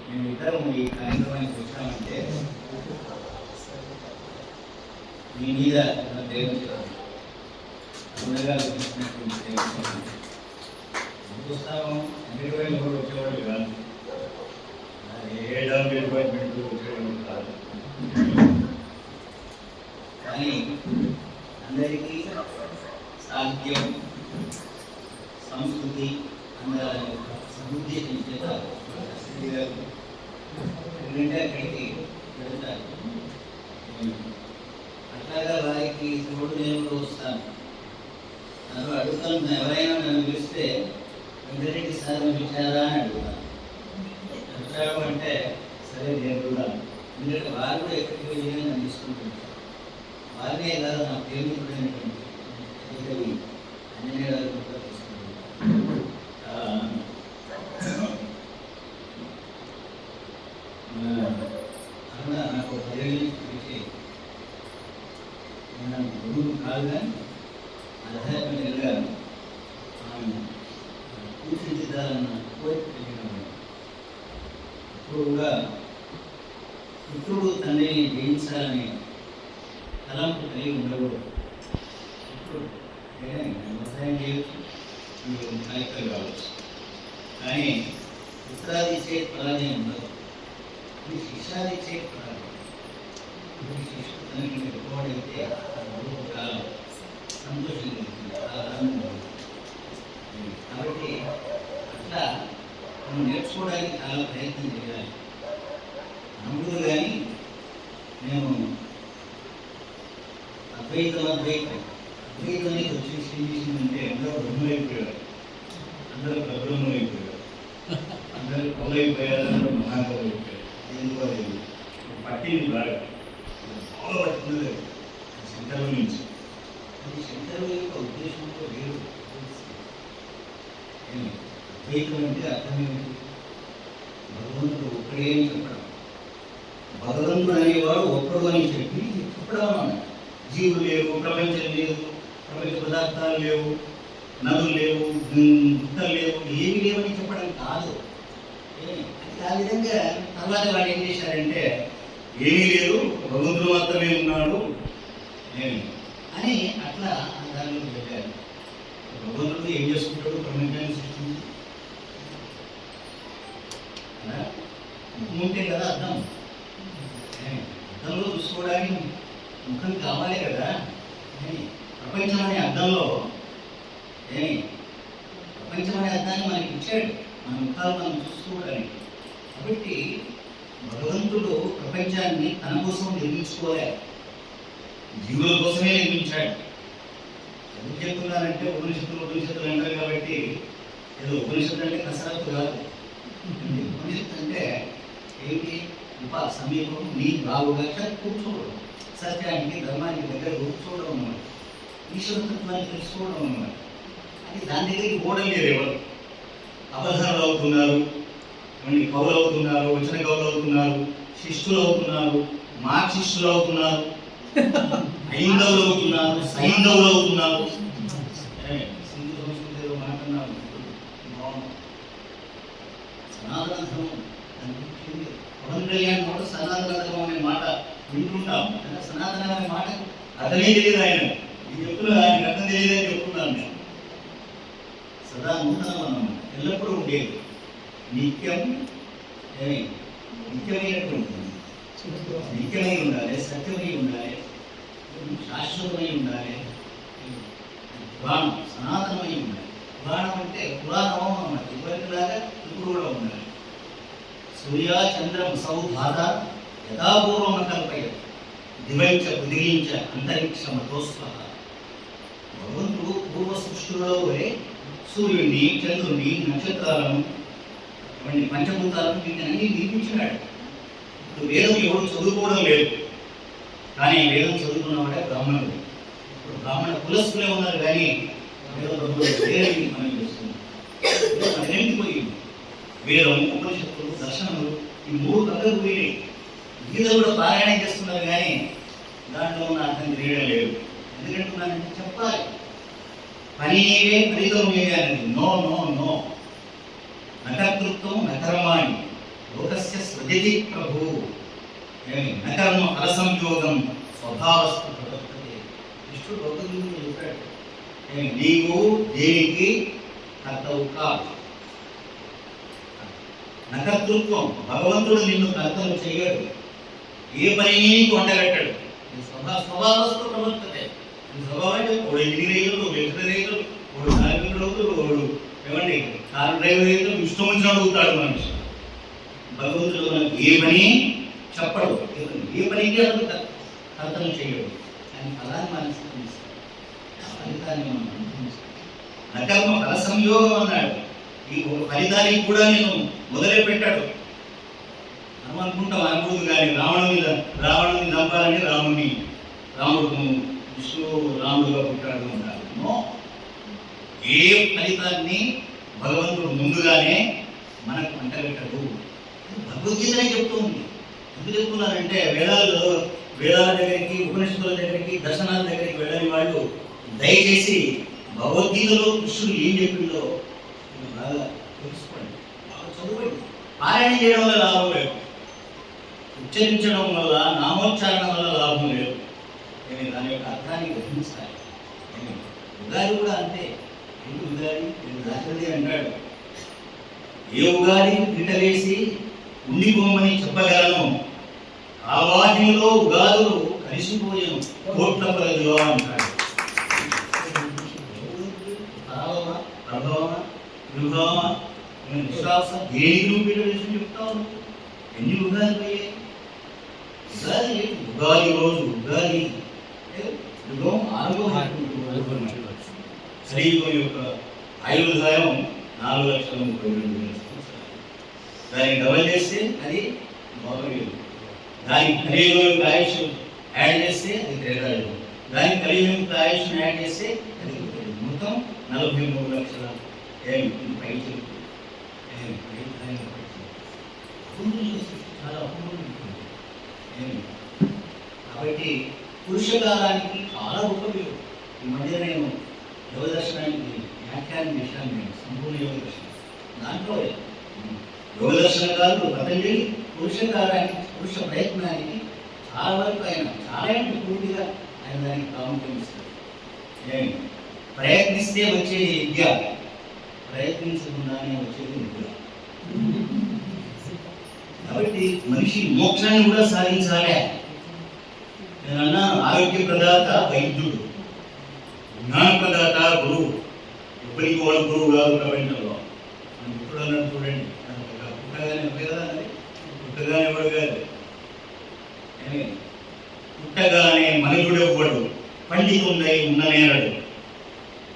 మేమిద్దరం ఈ కార్యక్రమానికి వచ్చామంటే మీ మీద దేవుడిగా చూసినటువంటి పుస్తకం అన్నిటి కూడా వచ్చేవాళ్ళు కాదు, ఏ డిపార్ట్మెంట్ వచ్చేవాళ్ళు కాదు. కానీ అందరికీ సాహిత్యం, సంస్కృతి, అందాల సమృద్ధి చేత ఎందుకంటే అక్కడికి వెళ్తారు. అట్లాగా వారికి తోడు నేను కూడా వస్తాను. నన్ను అడుగుతాను, ఎవరైనా నన్ను పిలిస్తే వెంకటరెడ్డి సార్ పిలిచారా అని అడుగుతాను. వచ్చాము అంటే సరే నేను కూడా, ఎందుకంటే వారు కూడా ఎక్కడికి వెళ్ళి నన్ను తీసుకుంటుంటారు. వారినే కాదు నా ప్రేమికుడైనటువంటి ఆంజనేయ గారు కూడా తీసుకుంటుంటారు. నాకు 10 ఏళ్ళ నుంచి పిలిచి నేను గురువు కాదు కానీ ఆధ్యాత్మికంగా ఆమె తీర్చిదిద్దాలన్న కోరిక కలిగిన ఇప్పుడు కూడా పుత్రుడు తండ్రిని జయించాలని తలంపు కలిగి ఉండకూడదు. పుత్రుడు వ్యవసాయం చేయవచ్చు, మీరు నాయకులు కావచ్చు, కానీ పుత్రాదిచ్చే పరాజయం ఉండదు. ఇది శిష్యాదిచ్చే పరాజయం. శిష్యుడు తనకి ఎక్కువడైతే చాలా సంతోషం కలుగుతుంది, చాలా ఆనందం. కాబట్టి అట్లా మనం నేర్చుకోవడానికి చాలా ప్రయత్నం చేయాలి. నమ్ముడు కానీ మేము అద్వైతం అనేది వచ్చేసి ఏం చేసిందంటే అందరూ బ్రహ్మమైపోయారు, అందరూ పరబ్రహ్మమైపోయారు, అందరూ కవులైపోయారు, అందరూ మహాకవులు అయిపోయారు. ఎందుకో పట్టింది బాగా చాలా పట్టింది శంకరుల నుంచి. అది శంకరుల యొక్క ఉద్దేశంతో వేరు. అద్వైతం అంటే అర్థం ఏమిటి? భగవంతుడు ఒక్కడే అని చెప్పడం, భగవంతుడు అనేవాడు ఒక్కడు అని చెప్పడం అన్నాడు. జీవులు లేవు, ప్రపంచం లేదు, ప్రపంచ పదార్థాలు లేవు, నదులు లేవు, గుట్టలు లేవు, ఏమి లేవని చెప్పడం కాదు. ఆ విధంగా తర్వాత వాళ్ళు ఏం చేశారంటే ఏమీ లేదు, భగవంతుడు మాత్రమే ఉన్నాడు అని అట్లా దానిలో పెట్టారు. భగవంతుడు ఏం చేసుకుంటాడు? ప్రపంచాన్ని సృష్టించి ఉంటే కదా అర్థం. అర్థంలో చూసుకోవడానికి ముఖం కావాలి కదా. ప్రపంచం అనే అర్థంలో ప్రపంచం అనే అర్థాన్ని మనకి ఇచ్చాడు, మన ముఖాలు మనం చూసుకోవడానికి. కాబట్టి భగవంతుడు ప్రపంచాన్ని తన కోసం నిర్మించుకోలేదు, జీవుల కోసమే నిర్మించాడు. ఎందుకు చెప్తున్నారంటే ఉపనిషత్తులు అంటారు కాబట్టి ఏదో ఉపనిషత్తు అంటే కసరత్తు కాదు. ఉపనిషత్తు అంటే ఏంటి? సమీపం నీ బాగుగా కూర్చోవడం, సత్యానికి ధర్మానికి దగ్గర కూర్చోవడం అన్నమాట, ఈశ్వరతత్వాన్ని తెలుసుకోవడం అన్నమాట. అది దాని దగ్గరికి పోవడం లేదు. ఎవరు అబద్ధాలు అవుతున్నారు, కవులు అవుతున్నారు, వచన కవులు అవుతున్నారు, శిష్యులు అవుతున్నారు, మార్క్సిస్టులు అవుతున్నారు, ఐందవులు అవుతున్నారు, సైందవులు అవుతున్నారు. సింధు సంస్కృతి ఏదో మాట్లాడినారు, సనాతన ధర్మం అనిపించింది. పవన్ కళ్యాణ్ కూడా సనాతన ధర్మం అనే మాట వింటుంటాం, సనాతన అనే మాట అర్థమే తెలియదు. ఆయన ఇది చెప్తున్నా, ఆయనకు అర్థం తెలియదని చెప్తున్నాను నేను. సదా నూతనం అన్నమాట, ఎల్లప్పుడూ ఉండేది, నిత్యం నిత్యమైనటువంటి నిత్యమై ఉండాలి, సత్యమై ఉండాలి, శాశ్వతమై ఉండాలి, పురాణం సనాతనమై ఉండాలి. పురాణం అంటే పురాణం అన్నమాట, ఇవరిలాగా ఇప్పుడు కూడా ఉండాలి. సూర్య చంద్రం సౌధాత యథాపూర్వం కల్పయ దివంచ ఉదయించ అంతరిక్షమతోస్వ. భగవంతుడు పూర్వ సృష్టిలో సూర్యుడిని, చంద్రుడిని, నక్షత్రాలను, పంచభూతాలను వీటిని నిర్మించినాడు. ఇప్పుడు వేదం ఎవరు చదువుకోవడం లేదు, కానీ వేదం చదువుకున్నవాడే బ్రాహ్మణుడు. ఇప్పుడు బ్రాహ్మణ కులస్తులే ఉన్నారు, కానీ వేదం వేరేది మనం చేస్తున్నాం. పోయింది వేదం, ఉపనిషత్తులు, దర్శనములు, ఈ 3 కథలు పోయినాయి. గీత కూడా పారాయణం చేస్తున్నారు, కానీ దాంట్లో ఉన్న అర్థం తెలియడం లేదు. ఎందుకంటున్నానంటే చెప్పాలి, పని నీవే ఫలితం నీవే అనేది. No no no. నట నకర్తృత్వం నకర్మాణి లోకస్య సృజతి ప్రభు. నకర్మ ఫల సంయోగం స్వభావస్తు ప్రవర్తతే. కృష్ణుడు భగవద్గీతలో చెప్పాడు, నీవు దేనికి కర్తవు కాదు. నకర్తృత్వం, భగవంతుడు నిన్ను కర్తవు చేయడు, ఏ పని నీకు వండగట్టాడు. స్వభావస్తు ప్రవర్తతే. స్వభావం ఒకడు ఇంజనీర్ అయ్యాడు, లెక్చరర్ అయ్యాడు, ఒకడు కార్మికుడు అవుతాడు, ఒకడు ఏమండి కారు డ్రైవర్ అయితే ఇష్టం వచ్చిన అడుగుతాడు మనిషి. భగవంతుడు మనకు ఏ పని చెప్పడు, ఏ పనికి అతను కర్తను చేయడు, కానీ ఫలాన్ని మనం ఫలితాన్ని మనం అనుభవిస్తాం. నకర్మ ఫల సంయోగం అన్నాడు. ఈ ఒక ఫలితానికి కూడా నేను మొదలే పెట్టాడు. మనం అనుకుంటాం అనుభూతి, కానీ రావణుని చంపాలని రాముడు విష్ణువు రాముడుగా పుట్టాడు అంటారు. ఏ ఫలితాన్ని భగవంతుడు ముందుగానే మనకు అంటగట్టడు. భగవద్గీతనే చెప్తుంది. ఎందుకు చెప్తున్నారంటే వేదాల దగ్గరికి, ఉపనిషత్తుల దగ్గరికి, దర్శనాల దగ్గరికి వెళ్ళని వాళ్ళు దయచేసి భగవద్గీతలో కృష్ణుడు ఏం చెప్పిందో బాగా తెలుసుకోండి, బాగా చదవండి. పారాయణ చేయడం వల్ల లాభం లేదు, ఉచ్చరించడం వల్ల, నామోచ్చారణ వల్ల లాభం లేదు. దాని యొక్క అర్థాన్ని గ్రహించాలి. ఉగాది కూడా అంతే. ఎందుకు ఉగాది దాశరథి అంటాడు, ఏ ఉగాదికి పీట వేసి ఉండిపోమని చెప్పగలను, ఆ వాటిలో ఉగాదులు కలిసిపోయాను కోట్ల పరిధిలో అంటాడు. ప్రభావమా విభావమా విశ్వాసం దేనికి నువ్వు పీట వేసి చెప్తావు? ఎన్ని ఉగాది పోయాయి? ఉగాది రోజు ఉగాది శరీరం యొక్క ఆయుర్దాయం 4,32,000. దానికి డబల్ చేస్తే అది మౌర్యుడు. దానికి కలియుగం యొక్క ఆయుష్ యాడ్ చేస్తే అది త్రేతాయుగం. దానికి కలియుగం యొక్క ఆయుష్ను యాడ్ చేస్తే అది మొత్తం 43 లక్షల పైకి చాలా కాబట్టి పురుషకాలానికి చాలా గొప్ప విలువ. ఈ మధ్య నేను యోగ దర్శనానికి వ్యాఖ్యానం చేశాను, నేను సంపూర్ణ యోగ దర్శనం. దాంట్లో యోగ దర్శనకారులు పతంజలి పురుషకాలానికి, పురుష ప్రయత్నానికి చాలా వరకు ఆయన చాలా పూర్తిగా ఆయన దానికి ప్రాముఖ్యం ఇస్తారు. ప్రయత్నిస్తే వచ్చేది విద్య, ప్రయత్నించకుండానే వచ్చేది విద్య. కాబట్టి మనిషి మోక్షాన్ని కూడా సాధించాలి. నేను అన్నాను, ఆరోగ్య ప్రదాత వైద్యుడు, జ్ఞాన ప్రదాత గురువు. ఎప్పటికీ వాడు గురువు కాదు ప్రపంచంలో. మనం ఇప్పుడు అన్నట్టు చూడండి, పుట్టగానే ఎవడు కాదు, పుట్టగానే మనుషుడు ఎవ్వడు, పండితుండై ఉన్న నేరడు.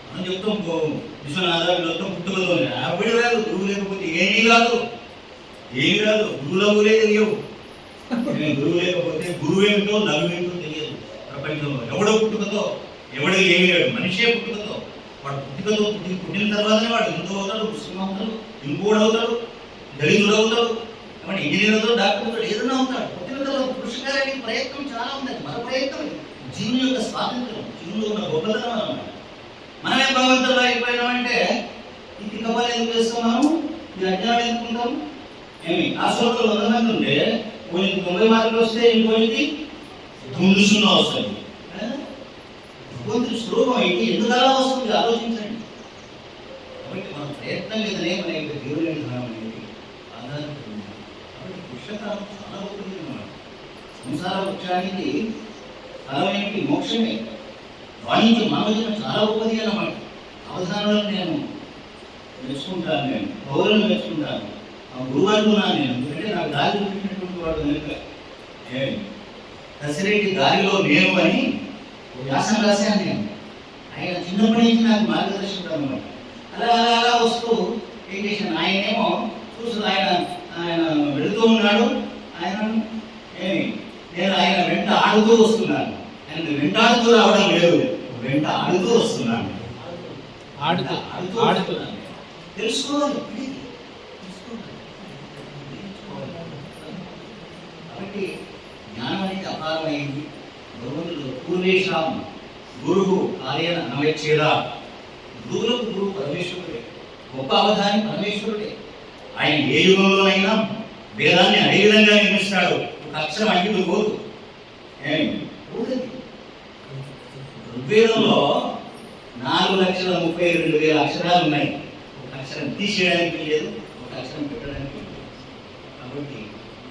మనం చెప్తాం విశ్వనాథ మొత్తం పుట్టుకతోనే. ఆవిడ కాదు, గురువు లేకపోతే ఏమీ కాదు, ఏమి రాదు. గురువులకు తెలియవు. గురువు లేకపోతే గురువేమిటో నలువేమిటో తెలియదు. ప్రపంచంలో ఎవడో పుట్టుకతో, ఎవడో ఏమి లేడు, మనిషే పుట్టుకతో. వాడు పుట్టుకతో పుట్టిన తర్వాతనే వాడు హిందూ అవుతాడు, ముస్లిం అవుతాడు, ఇంకోడు అవుతాడు, దళితుడు అవుతాడు, ఏమంటే ఇంజనీర్ అవుతాడు, డాక్టర్ అవుతాడు, ఏదైనా అవుతాడు. పుట్టిన తర్వాత పురుషకారానికి ప్రయత్నం చాలా ఉంది. మన ప్రయత్నం జీవుని యొక్క స్వాతంత్రం, జీవులో ఉన్న గొప్పతనం అన్నమాట. మనమే భగవంతుడు అయిపోయినామంటే ఈ తిక్కపాలు ఎందుకు చేస్తున్నాము, ఈ అజ్ఞానం ఎందుకుంటాం? ఆశ్రమంలో 100 మంది ఉంటే కొన్ని 90 మార్కులు వస్తే ఇంకోటి 9 వస్తుంది. భగవంతుడి స్వరూపం ఏంటి, ఎందుకు అలా వస్తుంది ఆలోచించండి. కాబట్టి మన ప్రయత్నం మీదనే మన యొక్క దేవుని విధానం అనేది ఆధారపడి. కాబట్టి పురుషకాలం చాలా గొప్పది అన్నమాట. సంసార వృక్షానికి ఫలం ఏంటి? మోక్షమే. వాణిజ్య మానవజనం చాలా గొప్పది అన్నమాట. అవధానాలను నేను మెచ్చుకుంటాను, నేను పౌరులను మెచ్చుకుంటాను, గురువు అంటున్నాను నేను. ఎందుకంటే నాకు దారి చూపించినటువంటి వాడు కనుక. దశరెడ్డి దారిలో నేను అని వ్యాసం రాశాను నేను. ఆయన చిన్నప్పటి నుంచి నాకు మార్గదర్శకుడు అన్నమాట. అలా అలా అలా వస్తూ ఏం చేశాను, ఆయనేమో చూసు ఆయన వెళుతూ ఉన్నాడు. నేను ఆయన వెంట ఆడుతూ వస్తున్నాను. ఆయన వెంటాడుతూ రావడం లేదు, వెంట ఆడుతూ వస్తున్నాను. తెలుసుకోవాలి. కాబట్టి జ్ఞానం అనేది అపారమైంది. భగవంతుడు పూర్వేషాం గురువు కార్యాన్ని అనవచ్చేదా. గురువులకు గురువు పరమేశ్వరుడే, గొప్ప అవధాని పరమేశ్వరుడే. ఆయన ఏ యుగంలోనైనా వేదాన్ని అదే విధంగా నిర్మిస్తాడు. ఒక అక్షరం అయ్యింది పోదు. ఋగ్వేదంలో 4,32,000 అక్షరాలు ఉన్నాయి. ఒక అక్షరం తీసేయడానికి లేదు, ఒక అక్షరం పెట్టడానికి లేదు. కాబట్టి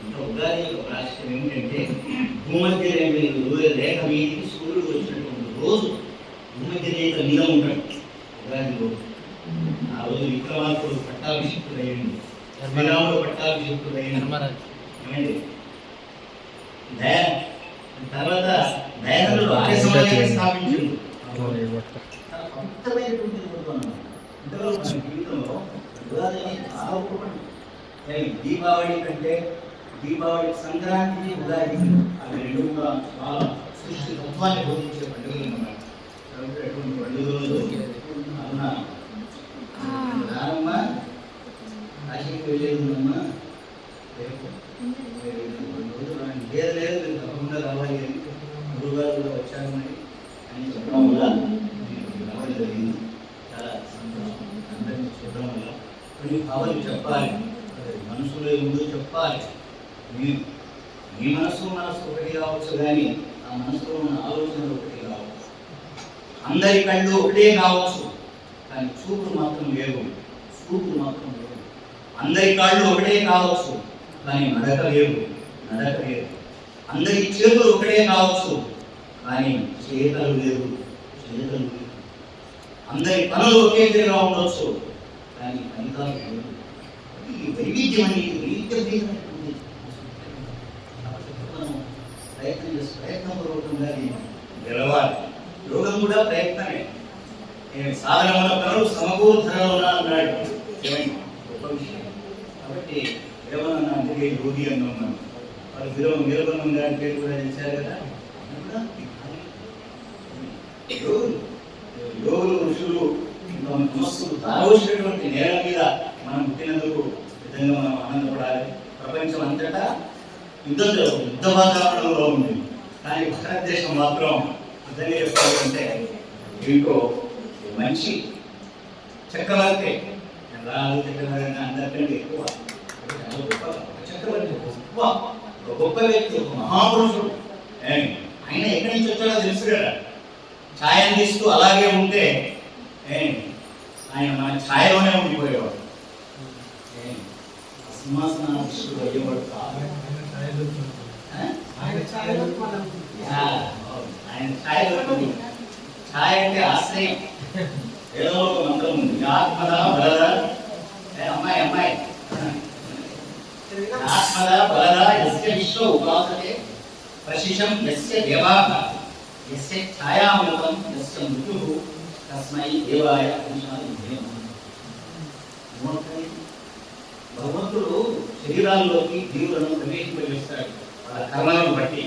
ఇంకా ఉగాది ఒక రాష్ట్రం ఏమిటంటే భూమధ్య రేఖ మీదకి సూర్యుడు వచ్చినటువంటి రోజు భూమధ్య రేఖ మీద ఉంటాడు ఉగాది రోజు. ఆ రోజు విక్రమార్కుడు పట్టాభిషిక్తుడయ్యండి, శ్రీరాముడు పట్టాభిషిక్తుడయ్యండి. తర్వాత దయానందుడు ఆర్య సమాజాన్ని స్థాపించింది. దీపావళి కంటే దీపావళి సంక్రాంతి ఉగాది అవి రెండు కూడా చాలా సృష్టి తత్వాన్ని బోధించే పండుగలు అన్నమాట. అటువంటి పండుగలు రానమ్మా కాశీకి వెళ్ళేది ఉందమ్మా, లేదు లేదు మీరు తప్పకుండా రావాలి అని గురుగారు కూడా వచ్చారు మరి అని చెప్పడం వల్ల రావడం జరిగింది. చాలా సంతోషం. అందరినీ చూడడం వల్ల కొన్ని భావాలు చెప్పాలి, మనసులో ముందు చెప్పాలి. మీ మనసు ఒకటి కావచ్చు, కానీ ఆ మనసులో ఉన్న ఆలోచనలు ఒకటి కావచ్చు. అందరి కళ్ళు ఒకటే కావచ్చు, కానీ చూపులు మాత్రం లేవు. అందరి కాళ్ళు ఒకటే కావచ్చు, కానీ నడక లేవు. అందరి చేతులు ఒకటే కావచ్చు, కానీ చేతలు లేవు. అందరి పనులు ఒకే తీరుగా ఉండొచ్చు, కానీ ఫలితాలు లేవు. ఈ వైవిధ్యం అనేది ప్రయత్నపూర్వకంగా గెలవాలి. యోగం కూడా ప్రయత్నమే. సాధనముల పనులు సమకూర్ధరలో అన్నాడు. గొప్ప విషయం. కాబట్టి ఏమన్నా అందుకే యోగి అని ఉన్నాను. వారు వీరబ్రహ్మం గారి పేరు కూడా ఇచ్చారు కదా. యోగులు ఋషులు మనస్సులు తాగవలసినటువంటి నేల మీద మనం పుట్టినందుకు విధంగా మనం ఆనందపడాలి. ప్రపంచం అంతటా యుద్ధ వాతావరణంలో ఉంది, కానీ భారతదేశం మాత్రం విధంగా చెప్పాలంటే దీంట్లో మంచి చక్రవర్తి చక్రవర్తి అందరికంటే ఎక్కువ చక్రవర్తి, గొప్ప వ్యక్తి, ఒక మహాపురుషుడు. ఆయన ఎక్కడి నుంచి వచ్చాడో తెలుసు కదా. ఛాయను తీస్తూ అలాగే ఉంటే ఆయన మన ఛాయలోనే ఉండిపోయేవాడు. సింహాసనాధీశుడు అయ్యేవాడు కాదు. ఆయన ఛాయలో ఛాయ అంటే ఆశ్రయం. ఏదో ఒక మంత్రం ఉంది, ఆత్మదా బలదా. అమ్మాయి ఆత్మదా బలదా యస్య విశ్వ ఉపాసతే ప్రశిషం యస్య దేవాః యస్య ఛాయామృతం యస్య మృత్యుః తస్మై దేవాయ భగవంతుడు శరీరాల్లోకి జీవులను ప్రవేశింపజేస్తాడు. వాళ్ళ కర్మలను బట్టి,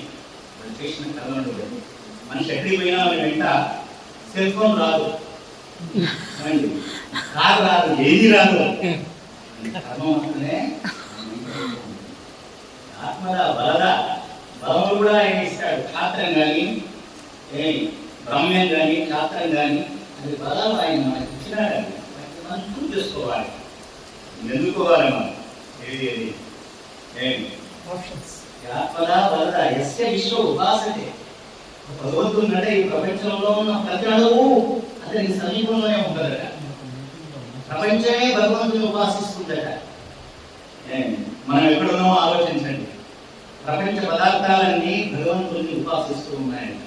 వాళ్ళు చేసిన కర్మలను బట్టి. మనిషి ఎక్కడికి పోయినా వెంట సెల్ ఫోన్ రాదు, కారు రాదు, ఏది రాదు. కర్మ వస్తేనే ఆత్మద బలద బలము కూడా ఆయన ఇస్తాడు. క్షాత్రం కానీ బ్రహ్మ్యం కానీ క్షాత్రం కానీ అది బలాలు ఆయన మనకి ఇచ్చినాడండి. మనం చూసి చేసుకోవాలి, ఎన్నుకోవాలి మనం. ఏది ఆత్మద బలద యస్య విశ్వ ఉపాసతే. భగవంతుడు ఈ ప్రపంచంలో ఉన్న ప్రతి అణువు అతనికి సమీపంలోనే ఉంటుందట. ప్రపంచమే భగవంతుని ఉపాసిస్తుందట. మనం ఎక్కడున్నామో ఆలోచించండి. ప్రపంచ పదార్థాలన్నీ భగవంతుని ఉపాసిస్తూ ఉన్నాయంట.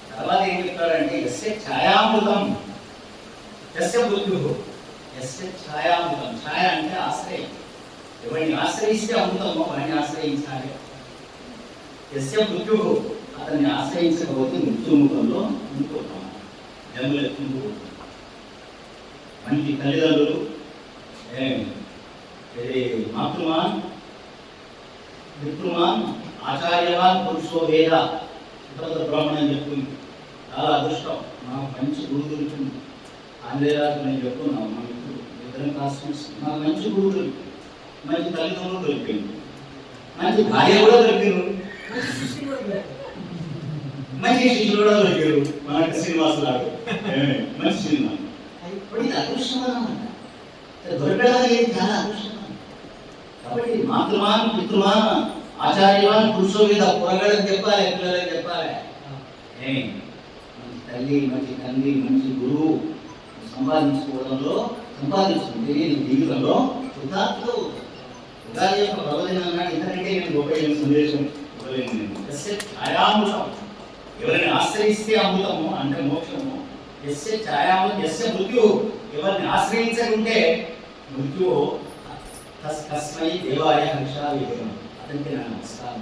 తర్వాత ఏం చెప్తాడంటే యస్య ఛాయామృతం యస్య మృత్యుః యస్య ఛాయామృతం. ఛాయ అంటే ఆశ్రయం. ఎవరిని ఆశ్రయిస్తే అమృతమో వాడిని ఆశ్రయించాలి. యస్య మృత్యుః, అతన్ని ఆశ్రయించకపోతే మృత్యుముఖంలో ఉండిపోతాం, జన్మలు ఎత్తుకుపోతాం. మంచి తల్లిదండ్రులు, మాతృమాన్ పితృమాన్ ఆచార్యవాన్ పురుషో వేద బ్రాహ్మణ అని చెప్తుంది. చాలా అదృష్టం. నాకు మంచి గురువు దొరికింది. ఆంధ్రరాజు నేను చెప్తున్నాను, మా మిత్రుడు ఇద్దరం క్లాస్మేట్స్. నాకు మంచి గురువులు, మంచి తల్లిదండ్రులు దొరికింది, మంచి భార్య కూడా దొరికారు, మంచి శిష్యులు కూడా దొరికారు. మన శ్రీనివాసరావు మంచి సినిమా. ఇప్పుడు ఇది అదృష్టం అన్నమాట. దొరకడం అనేది చాలా అదృష్టం. కాబట్టి మాతృమాన్ పితృమాన్ ఆచార్యవాన్ పురుషో మీద పురగడని చెప్పాలి, పిల్లలని చెప్పాలి. మంచి తల్లి, మంచి తండ్రి, మంచి గురువు సంపాదించుకుంటే నేను జీవితంలో కృతార్థుడు. ఉగాది యొక్క పర్వదిన అన్నాడు, ఇంతకంటే నేను గొప్ప సందేశం ఛాయామృతం. ఎవరిని ఆశ్రయిస్తే అమృతము అంటే మోక్షము. ఎస్య ఛాయామృతం ఎస్య మృత్యు. ఎవరిని ఆశ్రయించకుంటే మృత్యువు. తస్మై దేవాయ హర్షా విజయం. అతనికి నా నమస్కారం.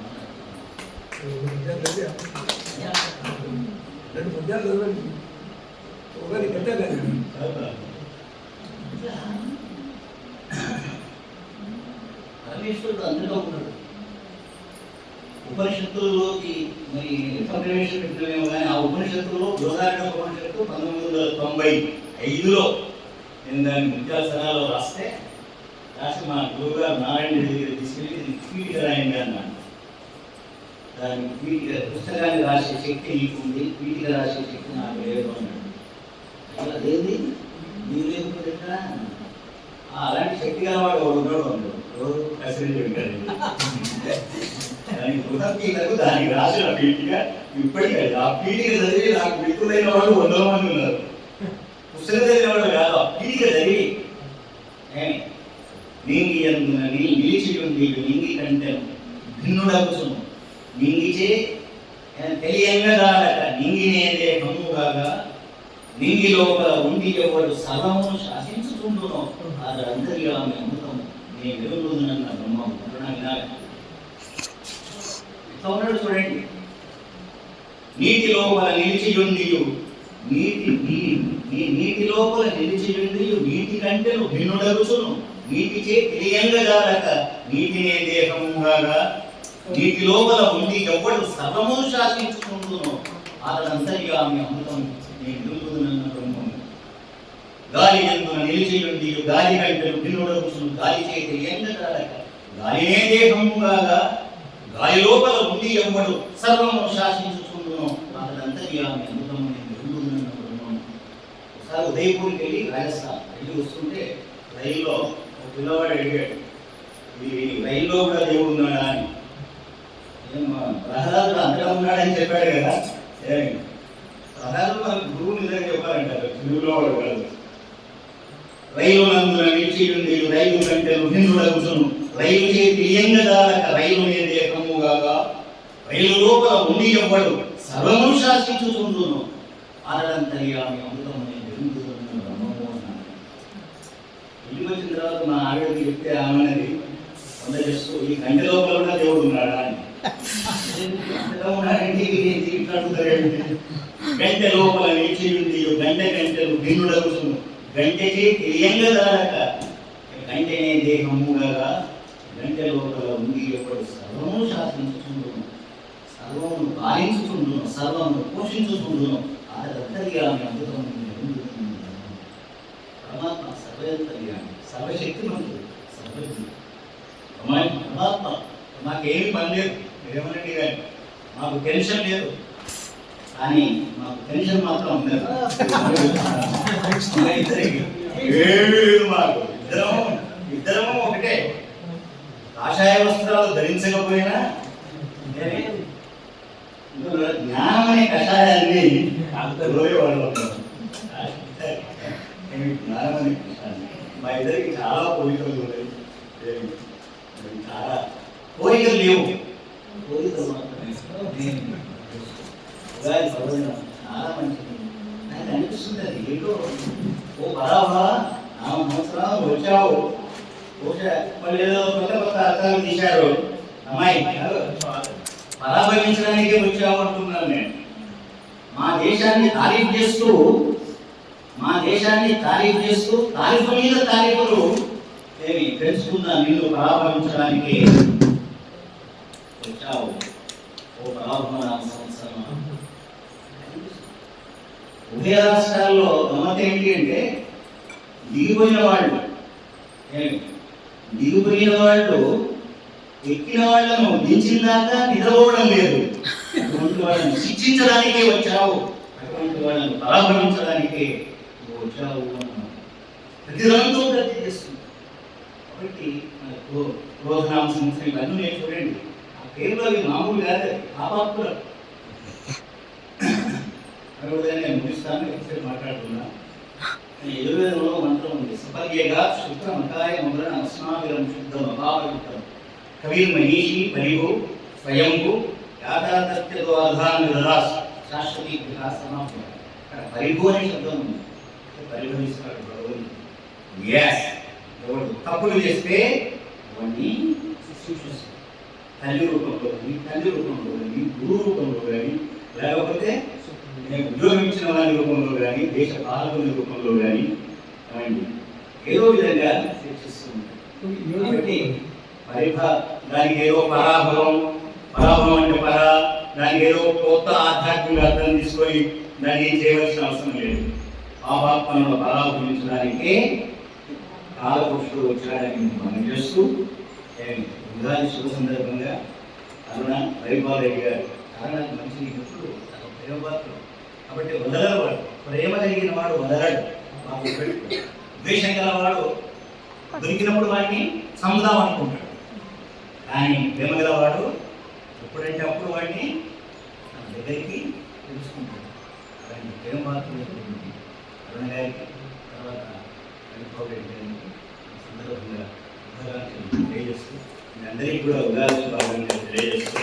పరమేశ్వరుడు అందులో ఉన్నాడు. ఉపనిషత్తుల్లోకి మరి ప్రవేశం పెట్టలేము కానీ ఆ ఉపనిషత్తులో బృహదారణ్య ఉపనిషత్తు 1995లో నేను దాన్ని ముఖ్యాసనాల్లో రాసి మా గురువుగారు నారాయణ దగ్గర తీసుకెళ్ళి పీఠిక రాయండి అన్నాను. దానికి పీఠిక పుస్తకాన్ని రాసే శక్తి నీకుంది, పీఠిక రాసే శక్తి నాకు లేదు అన్నాడు. అదేంది మీరు లేకపోతే అలాంటి శక్తి గలవాడు ఉన్నాడు అన్నాడు. దానికి కృతజ్ఞతకు దానికి రాసిన పీఠిక ఇప్పటికీ ఆ పీఠిక చదివి నాకు మిత్రులైన వాళ్ళు 100 మంది ఉన్నారు. పుస్తకం చదివిన వాళ్ళు కాదు, ఆ పీఠిక చదివి నింగి అందున నిలిచి ఉంది నింగి కంటే భిన్నుడగుసును నింగిచే తెలియంగా దాడక నింగినేదే హమ్ముగాగా నింగి లోపల ఉండి ఎవరు సర్వమును శాసించుకుంటునో అది అంతర్యామి అమృతం నేను వెలుగుతున్న బ్రహ్మం వినాలి. ఇట్లా ఉన్నాడు చూడండి. నీటి లోపల నిలిచియుండియు నీటి లోపల నిలిచియుండియు నీటి కంటే భిన్నుడగుసును నీటిచే తెలియంగా జాలక నీటినే దేహముగా నీటి లోపల ఉండి ఎవడు సర్వమును శాసించుకుంటునో అతడంతర్యామి అమృతం నేను వెలుగుతున్న బ్రహ్మం. గాలి ఎందున నిలిచియుండి గాలి కంటెను భిన్నుడగుసును గాలిచే తెలియంగా జాలక గాలినే దేహముగా గాలి లోపల ఉండి ఎవడు సర్వమును శాసించుకుంటునో అతడంతర్యామి అమృతం నేను వెలుగుతున్న బ్రహ్మం. ఒకసారి ఉదయపూర్కి వెళ్ళి రాజస్థాన్ వెళ్ళి వస్తుంటే రైల్లో పిల్లవాడు అడిగాడు, ఈ రైల్లో కూడా దేవుడు ఉన్నాడా అని. ప్రహ్లాదుడు అంతగా ఉన్నాడని చెప్పాడు కదా. ప్రహ్లాదుడు మనకు గురువు నిజంగా చెప్పాలంటారు, తెలుగులో వాడు కాదు. రైలు నందున నిలిచియుండి రైలు కంటెను భిన్నుడగుచును రైలు చే తెలియంగా దాలక రైలు నేదే కమ్ముగాగా రైలు లోపల ఉండి ఎవ్వడు సర్వమును శాసించుచుండును అతడంతర్యామి అమృతం నేను వెలుగుతున్న బ్రహ్మము అన్నాడు. ఇంటికి వచ్చిన తర్వాత మా ఆవిడకి చెప్తే ఆమెనది అందజేస్తూ ఈ గంటె లోపల కూడా దేవుడు ఉన్నాడా అని. గంటె లోపల నిలిచియుండి గంటెలు భిన్నుడగుచును గంటెకి తెలియంగా దాడక గంటెనే దేహముగా గంటె లోపల ఉండి ఎప్పుడు సర్వమును శాసించుకుంటును సర్వమును పాలించుకుంటును సర్వమును పోషించుకుంటును అతడంతర్యామి అద్భుతం. పరమాత్మ సర్వేంతర్యామి సర్వశక్తిమంతుడు సర్వజ్ఞుడు. పరమాత్మ మాకేమి పని లేదు, మీరేమనండి కానీ మాకు టెన్షన్ లేదు, కానీ మాకు టెన్షన్ మాత్రం ఉంది. మాకు ఇద్దరము ఒకటే. కాషాయ వస్త్రాలు ధరించకపోయినా జ్ఞానం అనే కషాయాన్ని రోజేవాళ్ళు. జ్ఞానం అనే కషాయాన్ని మా ఇద్దరికి చాలా పోలికలు ఉన్నాయి, చాలా కోరికలు లేవు. కోరికలు మాత్రమే చాలా మంచిది. నాకు అనిపిస్తుంది ఏదో ఓ పరాభా 4 సంవత్సరాలు వచ్చావు, మళ్ళీ ఏదో కొత్త అర్థాలు తీశారు. అమ్మాయి పరాభవించడానికే వచ్చావు అంటున్నాను నేను. మా దేశాన్ని తారీఫ్ చేస్తూ తారీఫ్ మీద తారీఫులు ఏమి తెలుసుకున్నా నిన్ను పరాభవించడానికి వచ్చావు ఓ పరాభవ 4 సంవత్సరం. ఉభయ రాష్ట్రాల్లో గమ్మత్ ఏంటి అంటే దిగిపోయిన వాళ్ళు ఎక్కిన వాళ్ళను దించిందాకా నిద్రపోవడం లేదు. అటువంటి వాళ్ళని శిక్షించడానికే వచ్చావు, అటువంటి వాళ్ళని పరాభవించడానికే వచ్చావు అన్నాడు. ప్రతిదాంతో గట్టి చేస్తుంది. కాబట్టి క్రోధనామ సంవత్సరం ఇవన్నీ నేను చూడండి ఆ పేర్లు అవి మామూలు కాదు పాపాత్ములు. అవి నేను ముగిస్తాను, ఎక్కువసేపు మాట్లాడుతున్నా. యజుర్వేదంలో మంత్రం ఉంది, సపర్యగా శుద్ధ మకాయ మొదలైన అస్మాభిరం శుద్ధం అపాపయుక్తం కవిర్ మనీషి పరిభు స్వయంభు యాథాతత్యతో అర్ధాన్ని దదాస్ శాశ్వతీ వికాసమాప్య. అక్కడ పరిభు అనే శబ్దం ఉంది, పరిభవిస్తాడు భగవంతుడు. ఎవరు తప్పులు చేస్తే అవన్నీ శిక్షిస్తాడు. తల్లి రూపంలో కానీ, తండ్రి రూపంలో కానీ, గురువు రూపంలో కానీ, లేకపోతే ఉద్యోగం ఇచ్చిన వారి రూపంలో కానీ, దేశ పాలకుల రూపంలో కానీ అవన్నీ ఏదో విధంగా శిక్షిస్తూ ఉంటారు. కాబట్టి దానికి ఏదో పరాభవం అంటే దానికి ఏదో కొత్త ఆధ్యాత్మిక అర్థం తీసుకొని దాన్ని ఏం చేయవలసిన అవసరం లేదు. పాపాత్మను పరాభవించడానికే కాలపురుషుడు వచ్చాడని మనం చేస్తూ ఉగాది శుభ సందర్భంగా అరుణ వైభారెడ్డి గారు కారణానికి మంచి మిత్రుడు, ప్రేమపాత్రుడు. కాబట్టి వదలవాడు, ప్రేమ కలిగిన వాడు వదలడు, మాకు ద్వేషం గలవాడు దొరికినప్పుడు వాడిని సముదాం అనుకుంటాడు. కానీ ప్రేమ గలవాడు ఎప్పుడంటే అప్పుడు వాడిని తన దగ్గరికి తెలుసుకుంటాడు. అలాంటి ప్రేమపాత్రుడు అరుణ గారికి, తర్వాత వైభారెడ్డి గారికి సందర్భంగా తెలియజేస్తూ మీ అందరికీ కూడా ఉగాది శుభాకాంక్షలు తెలియజేస్తూ